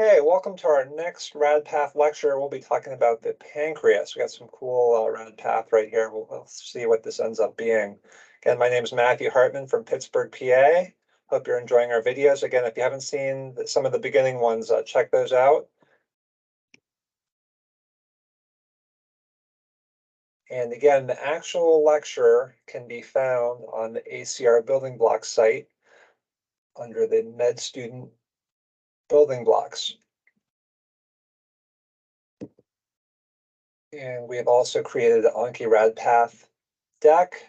Okay, welcome to our next Radpath lecture. We'll be talking about the pancreas. We got some cool Radpath right here. We'll see what this ends up being. Again, my name is Matthew Hartman from Pittsburgh, PA. Hope you're enjoying our videos. Again, if you haven't seen some of the beginning ones, check those out. And again, the actual lecture can be found on the ACR building block site under the Med Student building blocks. And we have also created an Anki Radpath deck.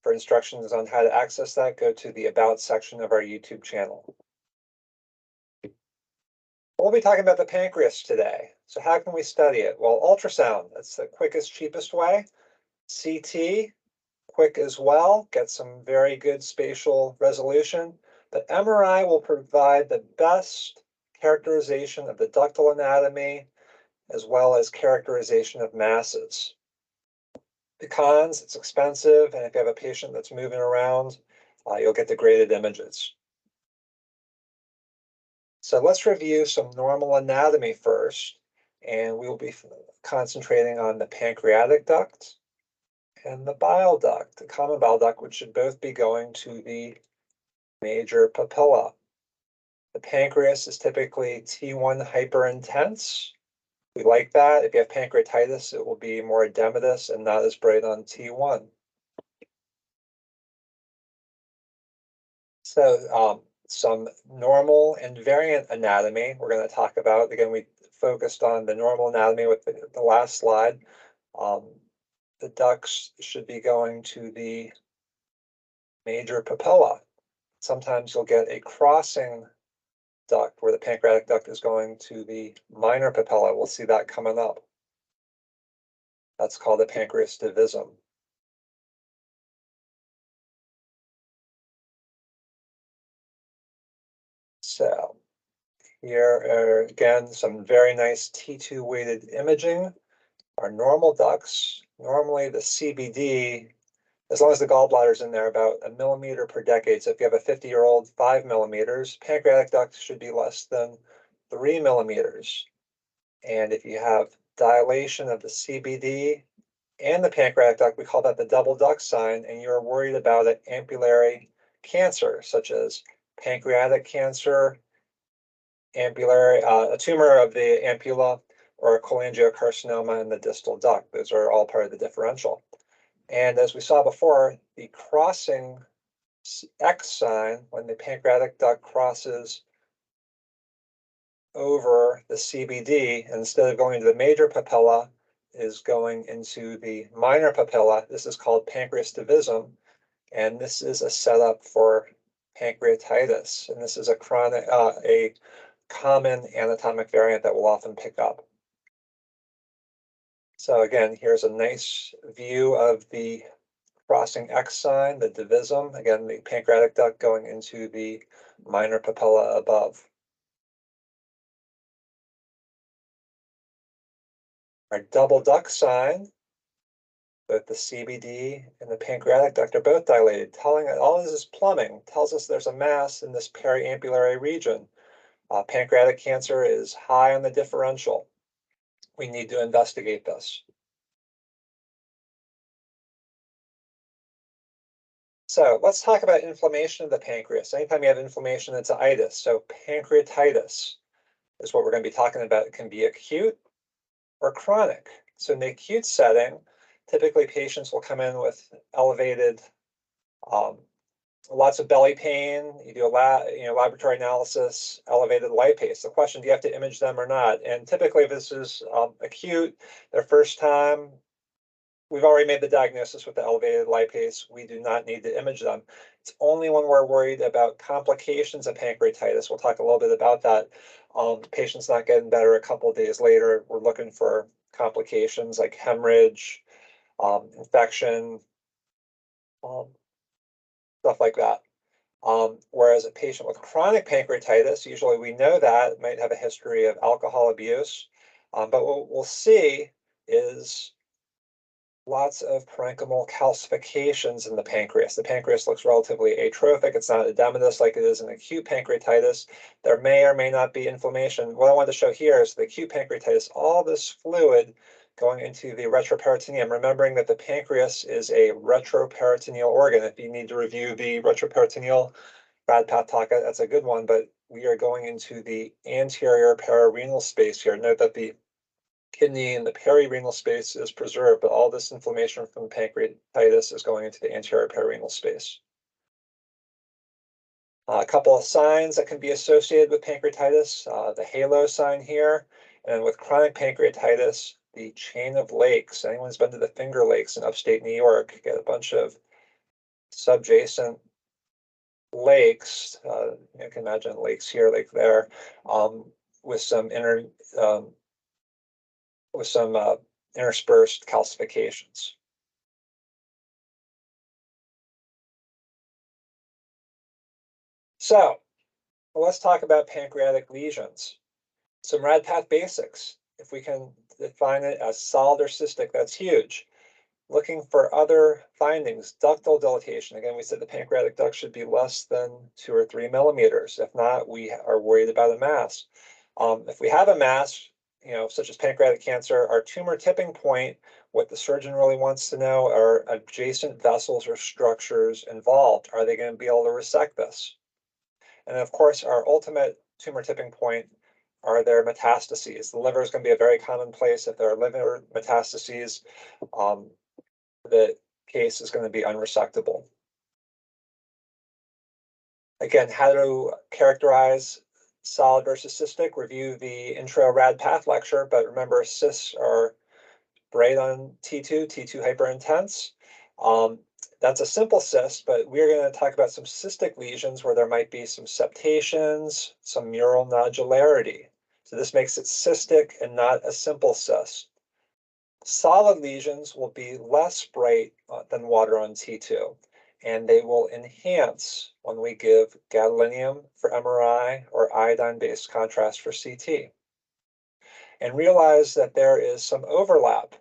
For instructions on how to access that, go to the About section of our YouTube channel. We'll be talking about the pancreas today. So how can we study it? Well, ultrasound, that's the quickest, cheapest way. CT, quick as well, get some very good spatial resolution. But MRI will provide the best characterization of the ductal anatomy, as well as characterization of masses. The cons, it's expensive, and if you have a patient that's moving around, you'll get the graded images. So let's review some normal anatomy first, and we'll be concentrating on the pancreatic duct and the bile duct, the common bile duct, which should both be going to the major papilla. The pancreas is typically T1 hyperintense. We like that. If you have pancreatitis, it will be more edematous and not as bright on T1. So some normal and variant anatomy we're going to talk about. Again, we focused on the normal anatomy with the last slide. The ducts should be going to the major papilla. Sometimes you'll get a crossing duct where the pancreatic duct is going to the minor papilla. We'll see that coming up. That's called the pancreas divisum. So here are, again, some very nice T2 weighted imaging. Our normal ducts, normally the CBD, as long as the gallbladder's in there, about 1 millimeter per decade. So if you have a 50-year-old, 5 millimeters, pancreatic duct should be less than 3 millimeters. And if you have dilation of the CBD and the pancreatic duct, we call that the double duct sign, and you're worried about an ampullary cancer, such as pancreatic cancer, ampullary, a tumor of the ampulla, or a cholangiocarcinoma in the distal duct. Those are all part of the differential. And as we saw before, the crossing X sign, when the pancreatic duct crosses over the CBD, instead of going to the major papilla, is going into the minor papilla. This is called pancreas divisum, and this is a setup for pancreatitis. And this is a common anatomic variant that we'll often pick up. So again, here's a nice view of the crossing X sign, the divisum. Again, the pancreatic duct going into the minor papilla above. Our double duct sign, both the CBD and the pancreatic duct are both dilated, telling that all this is plumbing, tells us there's a mass in this periampullary region. Pancreatic cancer is high on the differential. We need to investigate this. So let's talk about inflammation of the pancreas. Anytime you have inflammation, it's an itis. So pancreatitis is what we're going to be talking about. It can be acute or chronic. So in the acute setting, typically patients will come in with elevated, lots of belly pain. You do a laboratory analysis, elevated lipase. The question, do you have to image them or not? And typically, if this is acute, their first time, we've already made the diagnosis with the elevated lipase. We do not need to image them. It's only when we're worried about complications of pancreatitis. We'll talk a little bit about that. Patients not getting better a couple of days later, we're looking for complications like hemorrhage, infection, stuff like that. Whereas a patient with chronic pancreatitis, usually we know that, might have a history of alcohol abuse. But what we'll see is lots of parenchymal calcifications in the pancreas. The pancreas looks relatively atrophic. It's not edematous like it is in acute pancreatitis. There may or may not be inflammation. What I wanted to show here is the acute pancreatitis, all this fluid going into the retroperitoneum, remembering that the pancreas is a retroperitoneal organ. If you need to review the retroperitoneal Radpath talk, that's a good one, but we are going into the anterior pararenal space here. Note that the kidney and the perirenal space is preserved, but all this inflammation from pancreatitis is going into the anterior perirenal space. A couple of signs that can be associated with pancreatitis, the halo sign here, and with chronic pancreatitis, the chain of lakes. Anyone's been to the Finger Lakes in upstate New York, get a bunch of subjacent lakes. You can imagine lakes here, lake there, with some interspersed calcifications. So let's talk about pancreatic lesions. Some Radpath basics. If we can define it as solid or cystic, that's huge. Looking for other findings, ductal dilatation. Again, we said the pancreatic duct should be less than 2 or 3 millimeters. If not, we are worried about a mass. If we have a mass, such as pancreatic cancer, our tumor tipping point, what the surgeon really wants to know are adjacent vessels or structures involved. Are they going to be able to resect this? And of course, our ultimate tumor tipping point, are there metastases? The liver is going to be a very common place. If there are liver metastases, the case is going to be unresectable. Again, how to characterize solid versus cystic, review the intro Radpath lecture, but remember cysts are bright on T2, T2 hyperintense. That's a simple cyst, but we're going to talk about some cystic lesions where there might be some septations, some mural nodularity. So this makes it cystic and not a simple cyst. Solid lesions will be less bright than water on T2, and they will enhance when we give gadolinium for MRI or iodine-based contrast for CT. And realize that there is some overlap.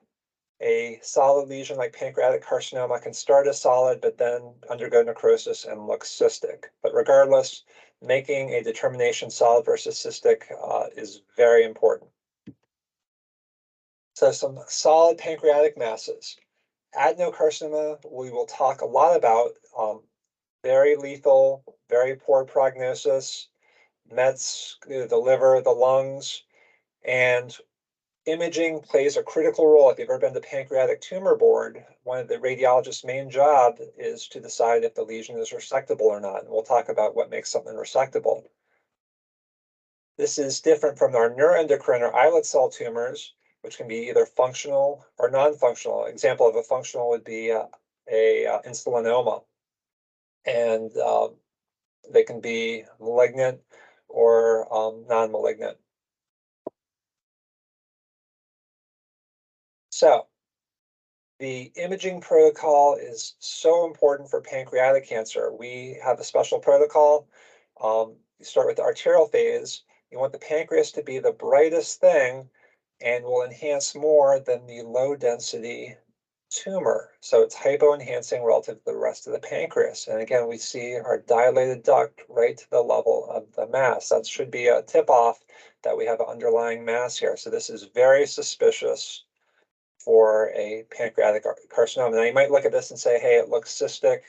A solid lesion like pancreatic carcinoma can start as solid, but then undergo necrosis and look cystic. But regardless, making a determination solid versus cystic is very important. So some solid pancreatic masses. Adenocarcinoma, we will talk a lot about. Very lethal, very poor prognosis, mets the liver, the lungs, and imaging plays a critical role. If you've ever been to pancreatic tumor board, one of the radiologist's main job is to decide if the lesion is resectable or not. And we'll talk about what makes something resectable. This is different from our neuroendocrine or islet cell tumors, which can be either functional or non-functional. Example of a functional would be a insulinoma. And they can be malignant or non-malignant. So the imaging protocol is so important for pancreatic cancer. We have a special protocol. You start with the arterial phase. You want the pancreas to be the brightest thing and will enhance more than the low density tumor. So it's hypoenhancing relative to the rest of the pancreas. And again, we see our dilated duct right to the level of the mass. That should be a tip-off that we have an underlying mass here. So this is very suspicious for a pancreatic carcinoma. Now you might look at this and say, hey, it looks cystic.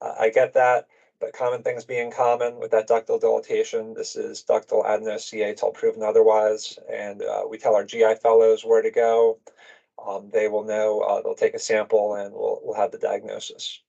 I get that, but common things being common with that ductal dilatation, this is ductal adenosine till proven otherwise. And we tell our GI fellows where to go. They will know, they'll take a sample and we'll have the diagnosis.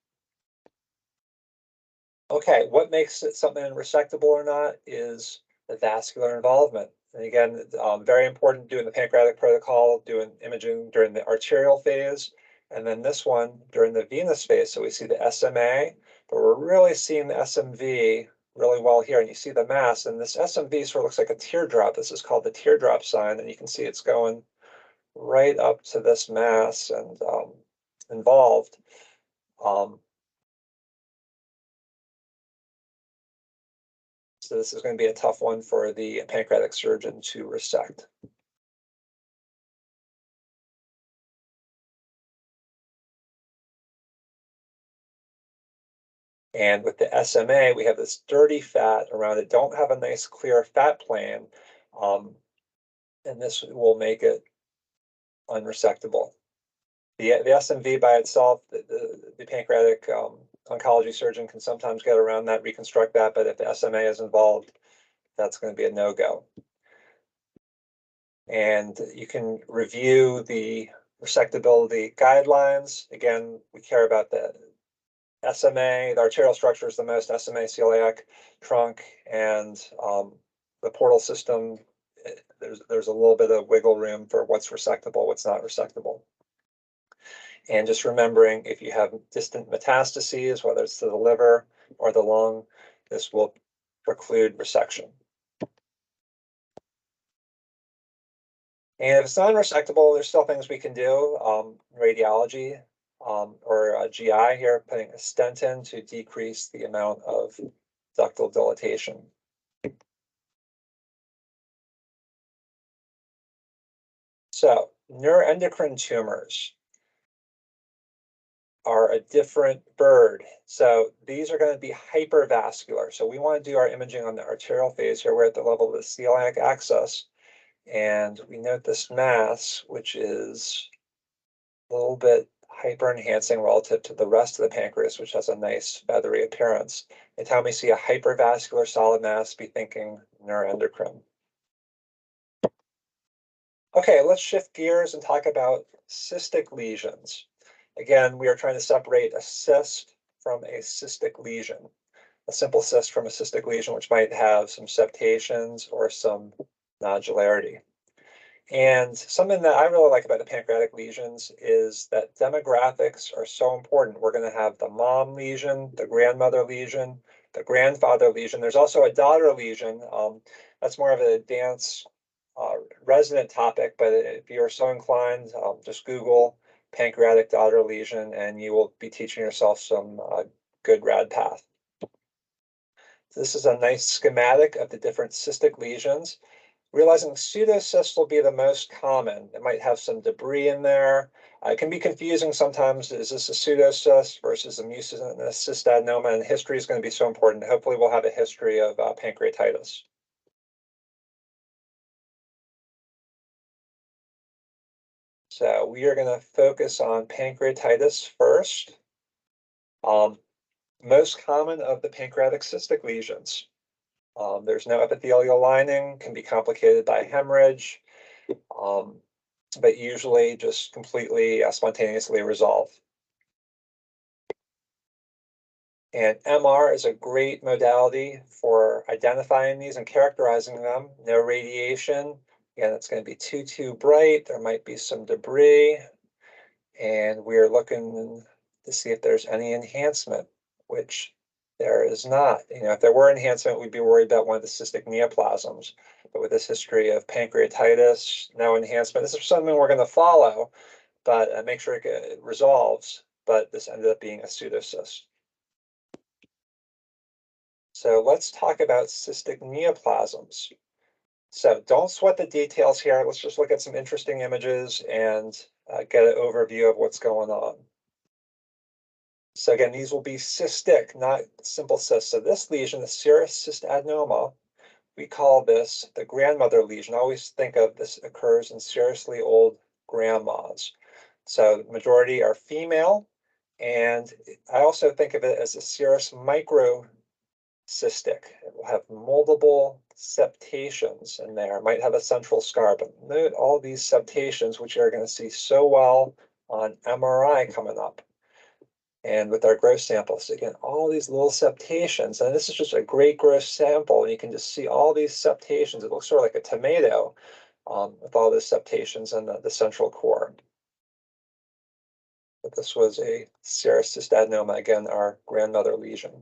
Okay, what makes it something resectable or not is the vascular involvement. And again, very important doing the pancreatic protocol, doing imaging during the arterial phase, and then this one during the venous phase. So we see the SMA, but we're really seeing the SMV really well here. And you see the mass, and this SMV sort of looks like a teardrop. This is called the teardrop sign, and you can see it's going right up to this mass and involved. So this is going to be a tough one for the pancreatic surgeon to resect. And with the SMA, we have this dirty fat around it, don't have a nice clear fat plane, and this will make it unresectable. The SMV by itself, the pancreatic oncology surgeon can sometimes get around that, reconstruct that, but if the SMA is involved, that's going to be a no-go. And you can review the resectability guidelines. Again, we care about the SMA, the arterial structure is the most, SMA, celiac, trunk, and the portal system, there's a little bit of wiggle room for what's resectable, what's not resectable. And just remembering, if you have distant metastases, whether it's to the liver or the lung, this will preclude resection. And if it's non-resectable, there's still things we can do. Radiology or GI here, putting a stent in to decrease the amount of ductal dilatation. So neuroendocrine tumors are a different bird. So these are going to be hypervascular. So we want to do our imaging on the arterial phase here. We're at the level of the celiac axis. And we note this mass, which is a little bit hyper-enhancing relative to the rest of the pancreas, which has a nice feathery appearance. Anytime we see a hypervascular solid mass, be thinking neuroendocrine. Okay, let's shift gears and talk about cystic lesions. Again, we are trying to separate a cyst from a cystic lesion. A simple cyst from a cystic lesion, which might have some septations or some nodularity. And something that I really like about the pancreatic lesions is that demographics are so important. We're going to have the mom lesion, the grandmother lesion, the grandfather lesion. There's also a daughter lesion. That's more of a advanced resident topic, but if you're so inclined, just Google pancreatic daughter lesion and you will be teaching yourself some good Radpath. This is a nice schematic of the different cystic lesions. Realizing pseudocysts will be the most common. It might have some debris in there. It can be confusing sometimes. Is this a pseudocyst versus a mucinous cystadenoma? And history is going to be so important. Hopefully we'll have a history of pancreatitis. So we are going to focus on pancreatitis first. Most common of the pancreatic cystic lesions. There's no epithelial lining, can be complicated by hemorrhage, but usually just completely spontaneously resolve. And MR is a great modality for identifying these and characterizing them. No radiation. Again, it's going to be too bright. There might be some debris. And we're looking to see if there's any enhancement, which there is not. If there were enhancement, we'd be worried about one of the cystic neoplasms. But with this history of pancreatitis, no enhancement. This is something we're going to follow, but make sure it resolves. But this ended up being a pseudocyst. So let's talk about cystic neoplasms. So don't sweat the details here. Let's just look at some interesting images and get an overview of what's going on. So again, these will be cystic, not simple cysts. So this lesion, the serous cystadenoma, we call this the grandmother lesion. I always think of this occurs in seriously old grandmas. So the majority are female, and I also think of it as a serous microcystic. It will have multiple septations in there. It might have a central scar, but note all these septations, which you're going to see so well on MRI coming up. And with our gross samples, again, all these little septations, and this is just a great gross sample, and you can just see all these septations. It looks sort of like a tomato with all the septations in the central core. But this was a serous cystadenoma, again, our grandmother lesion.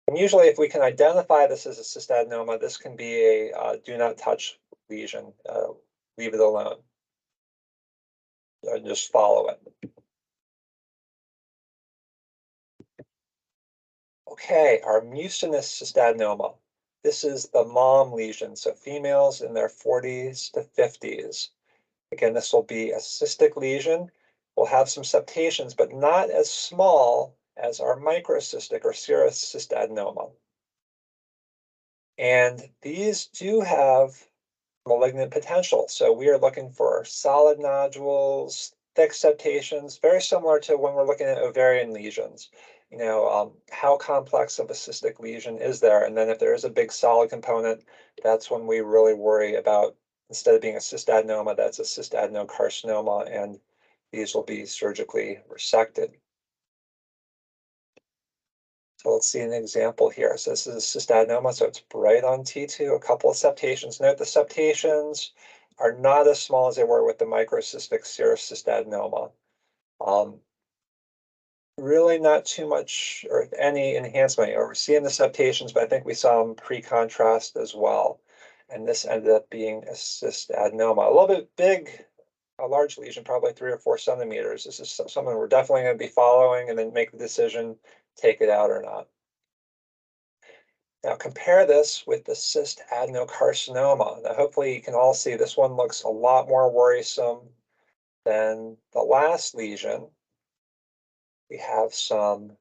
And usually, if we can identify this as a cystadenoma, this can be a do not touch lesion. Leave it alone. Just follow it. Okay, our mucinous cystadenoma. This is the mom lesion, so females in their 40s to 50s. Again, this will be a cystic lesion. We'll have some septations, but not as small as our microcystic or serous cystadenoma. And these do have malignant potential. So we are looking for solid nodules, thick septations, very similar to when we're looking at ovarian lesions. How complex of a cystic lesion is there? And then if there is a big solid component, that's when we really worry about, instead of being a cystadenoma, that's a cystadenocarcinoma, and these will be surgically resected. So let's see an example here. So this is a cystadenoma, so it's right on T2, a couple of septations. Note the septations are not as small as they were with the microcystic serous cystadenoma. Really not too much or any enhancement. We're seeing the septations, but I think we saw them pre-contrast as well. And this ended up being a cystadenoma. A little bit big, a large lesion, probably 3 or 4 centimeters. This is something we're definitely going to be following and then make the decision, take it out or not. Now compare this with the cystadenocarcinoma. Now hopefully you can all see this one looks a lot more worrisome than the last lesion. We have some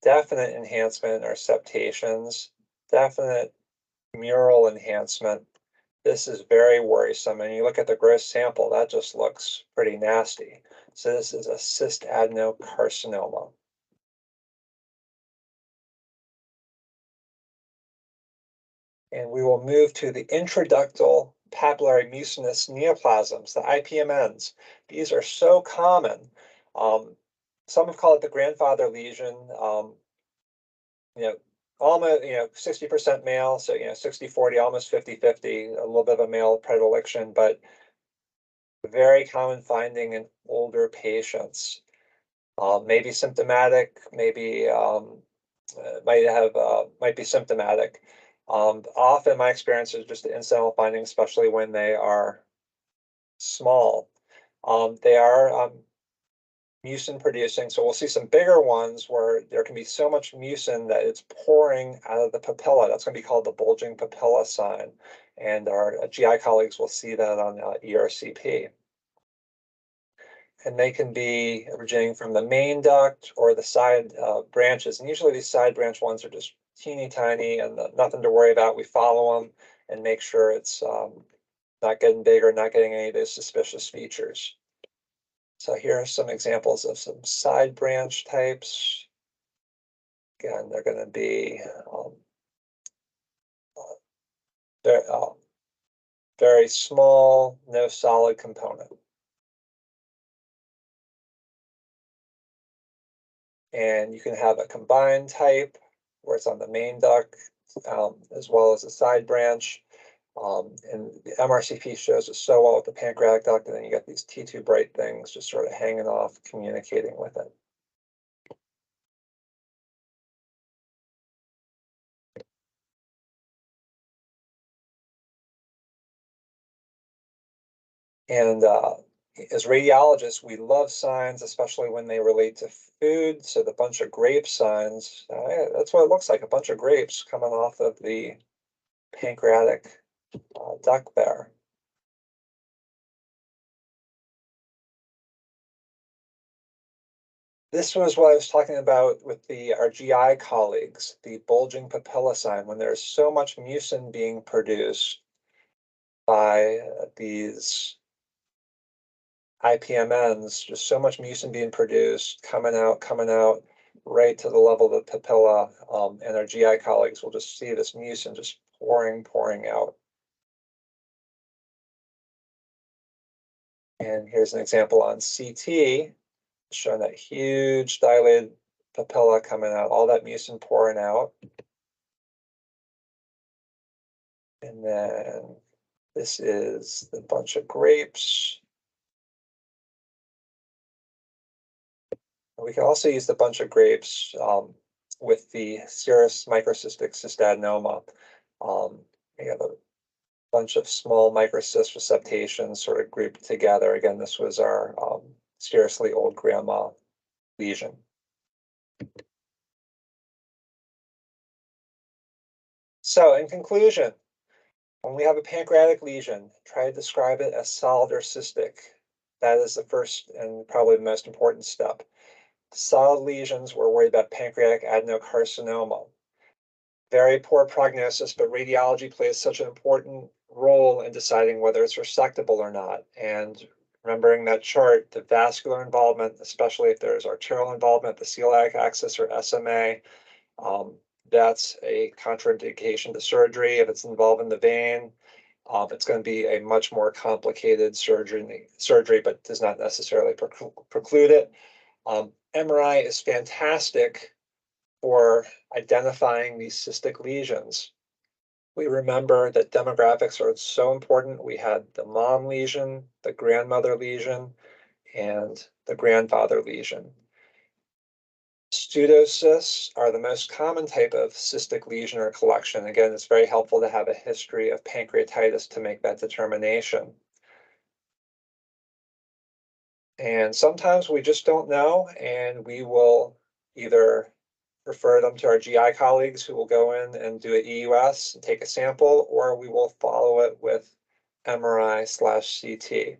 definite enhancement or septations, definite mural enhancement. This is very worrisome. And you look at the gross sample, that just looks pretty nasty. So this is a cystadenocarcinoma. And we will move to the intraductal papillary mucinous neoplasms, the IPMNs. These are so common. Some have called it the grandfather lesion. Almost 60% male, so 60-40, almost 50-50, a little bit of a male predilection, but very common finding in older patients. Maybe symptomatic, maybe might be symptomatic. Often my experience is just the incidental finding, especially when they are small. They are mucin producing, so we'll see some bigger ones where there can be so much mucin that it's pouring out of the papilla. That's going to be called the bulging papilla sign, and our GI colleagues will see that on ERCP. And they can be originating from the main duct or the side branches, and usually these side branch ones are just teeny tiny and nothing to worry about. We follow them and make sure it's not getting big or not getting any of those suspicious features. So here are some examples of some side branch types. Again, they're going to be very small, no solid component. And you can have a combined type where it's on the main duct as well as a side branch. And the MRCP shows it so well with the pancreatic duct, and then you get these T2 bright things just sort of hanging off, communicating with it. And as radiologists, we love signs, especially when they relate to food. So the bunch of grape signs, that's what it looks like, a bunch of grapes coming off of the pancreatic duct there. This was what I was talking about with our GI colleagues, the bulging papilla sign, when there's so much mucin being produced by these IPMNs, just so much mucin being produced, coming out, right to the level of the papilla, and our GI colleagues will just see this mucin just pouring out. And here's an example on CT, showing that huge dilated papilla coming out, all that mucin pouring out. And then this is the bunch of grapes. We can also use the bunch of grapes with the serous microcystic cystadenoma. We have a bunch of small microcyst receptations sort of grouped together. Again, this was our seriously old grandma lesion. So in conclusion, when we have a pancreatic lesion, try to describe it as solid or cystic. That is the first and probably the most important step. Solid lesions, we're worried about pancreatic adenocarcinoma. Very poor prognosis, but radiology plays such an important role in deciding whether it's resectable or not. And remembering that chart, the vascular involvement, especially if there's arterial involvement, the celiac axis or SMA, that's a contraindication to surgery. If it's involved in the vein, it's going to be a much more complicated surgery, but does not necessarily preclude it. MRI is fantastic for identifying these cystic lesions. We remember that demographics are so important. We had the mom lesion, the grandmother lesion, and the grandfather lesion. Pseudocysts are the most common type of cystic lesion or collection. Again, it's very helpful to have a history of pancreatitis to make that determination. And sometimes we just don't know, and we will either refer them to our GI colleagues who will go in and do an EUS and take a sample, or we will follow it with MRI/CT.